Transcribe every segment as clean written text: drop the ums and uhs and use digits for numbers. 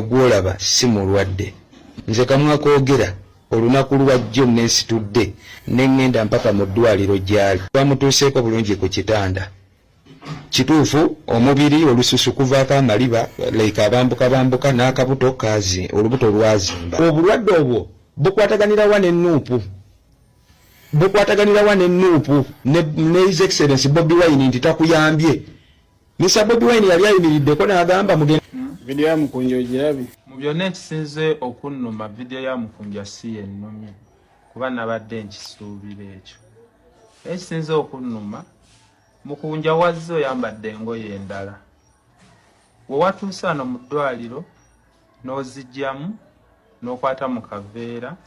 ono gwolaba si mulwadde. Nze kamwakoogera olunaku lwajjo neesitudde neŋŋenda mpaka mu ddwaliro gy'ali. Bamutuuseeko bulungi ku kitanda. Kituufu omubiri olususu kuvaako amaliba like abambuka n'akabuto kazi olubuto lwazimba. Obulwadde obwo bukwataganira wa n'ennuupu ne His Excellency Bobi Wine nti takuyambye. Mr. Bobi Wine yali ayimiriddeko n'agamba mugenda. Video ya Mukunja ogirabye? Mu byonna ekisinze okunnuma video ya Mukunja si yennumye kuba nabadde nkisuubira ekyo. Ekisinze okunnuma Mukunja wazze oyambadde engoye endala. We watuuse wano mu ddwaliro n'ozijjamu n'okwata mu kaveera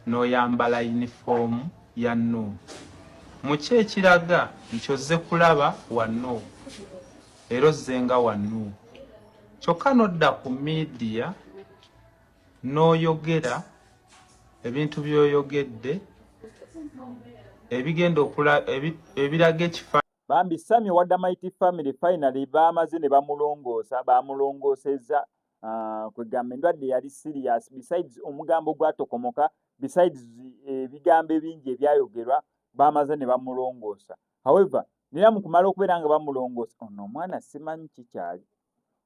n'oyambala yunifoomu ya Nuupu. Mu ki ekiraga nti ozze kulaba wa Nuupu era ozzenga wa Nuupu. Kyokka n'odda ku miidiya n'oyogera ebintu by'oyogedde ebigenda ebiraga ekifa. Bambi Sammy wadda Mighty Family finally bamaze ne bamulongoosezza kwegamba endwadde yali serious besides omugambo gwatokomoka besides ebigambo ebingi ebyayogerwa bamaze ne bamulongoosa. However nera mu kumala okubeera nga bamulongoosa ono omwana simanyi kikyali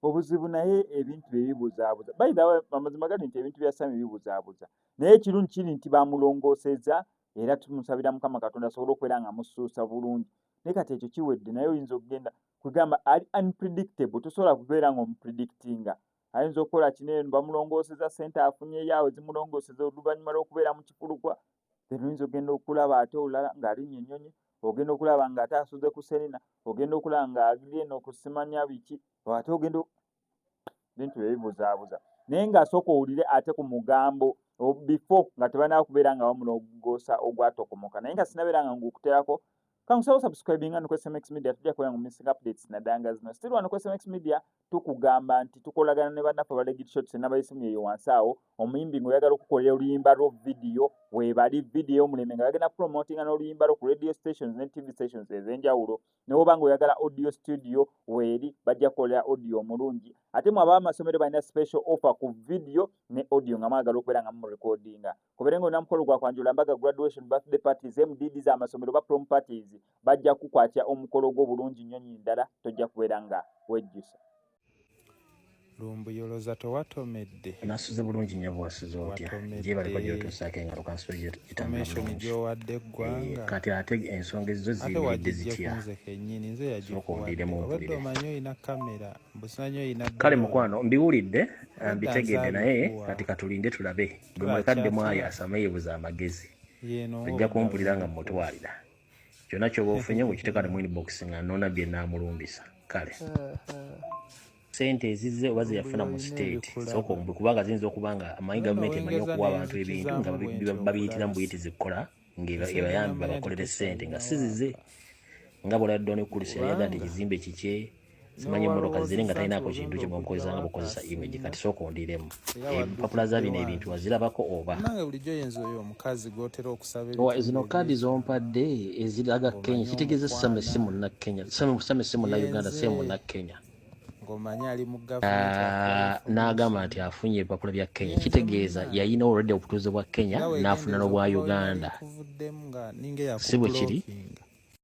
obuzibu naye ebintu ebibuzaabuza. By the way amazima gali nti ebintu bya Sammy bibuzaabuza naye ekirungi kiri nti bamulongoosezza era tumusabira Mukama Katonda asobole okubeera nga musuusa bulungi. Naye kati ekyo kiwedde naye oyinza okugenda kugamba ali unpredictable tosobola kubeera ng'omupredictinga. Ayinza okukola kinene bamulongooseza ssente afunyeyo awo zimulongooseza oluvannyuma lw'okubeera mu kifulukwa then oyinza okugenda okulaba ate olala ng'alinnye ennyonyi ogenda okulaba ng'ate asuze ku Serena ogenda okulaba ng'ali eno okusimanya biki ate ogenda bintu ebibuzaabuza naye ng'asooka owulire ate ku mugambo before nga tebanaba kubeera nga bamulongoosa ogwatokomoka. Naye nga sinabeera nga ngukuterako kankusaba subscribing and SMX Media tujja kubeera missing updates nadanga zino. Still wano SMX Media tukugamba nti tukolagana ne bannaffe ba Legit Shots n'abayisimu eyo wansi awo omuyimbi ng'oyagala okukolera oluyimba lwo video weebali video muleme nga bagenda promotinga n'oluyimba lwo ku radio stations ne TV stations ez'enjawulo ne bw'oba ng'oyagala audio studio weeri bajja kukolera audio omulungi ate mu ab'amasomero balina special offer ku video ne audio nga mwagala okubeera nga mu recordinga kubeere ng'olina mukolo gwa kwanjula mbaga graduation birthday parties MDD z'amasomero ba prom parties bajja kukwatya omukolo gw'obulungi nnyo ddala tojja kubeera nga wejjusa. Lumbuyoloza towatomedde nasuze bulungi nnyo bw'osuze otya gye baliko gy'otuusaako engalo kansolo gy'owadde eggwanga kati ate ensonga ezo ziyimiridde zitya kale mukwano mbiwulidde mbitegedde naye kati katulinde tulabe gwe mwekaddemu ayo asama yeebuza amagezi ojja kumpulira nga mmutwalira kyonna ky'oba ofunye bwekiteeka mu inbox nga nnoona bye nnaamulumbisa kale sente ezizze oba zeyafuna mu state sooka omubwe kubanga ziyinza okuba nga amanyi gavumenti emanyi okuwa abantu ebintu nga babiyitira mu buyitizi kukola ng'ebayambi babakolere sente nga sizize nga bw'oladde onekulisa yali yagadde ekizimbe kikye simanyi emmotoka ziri nga talinaako kintu kye bamukozesa nga bukozesa image kati sooka ondiremu empapula za bino ebintu wazirabako oba zino kaadi zompadde eziraga Kenya kitegeeza Same si munnakenya Same si munnauganda si munnakenya n'agamba nti afunye ebipapula bya Kenya kitegeeza yayina already obutuuze bwa Kenya n'afuna n'obwa Uganda si bwe kiri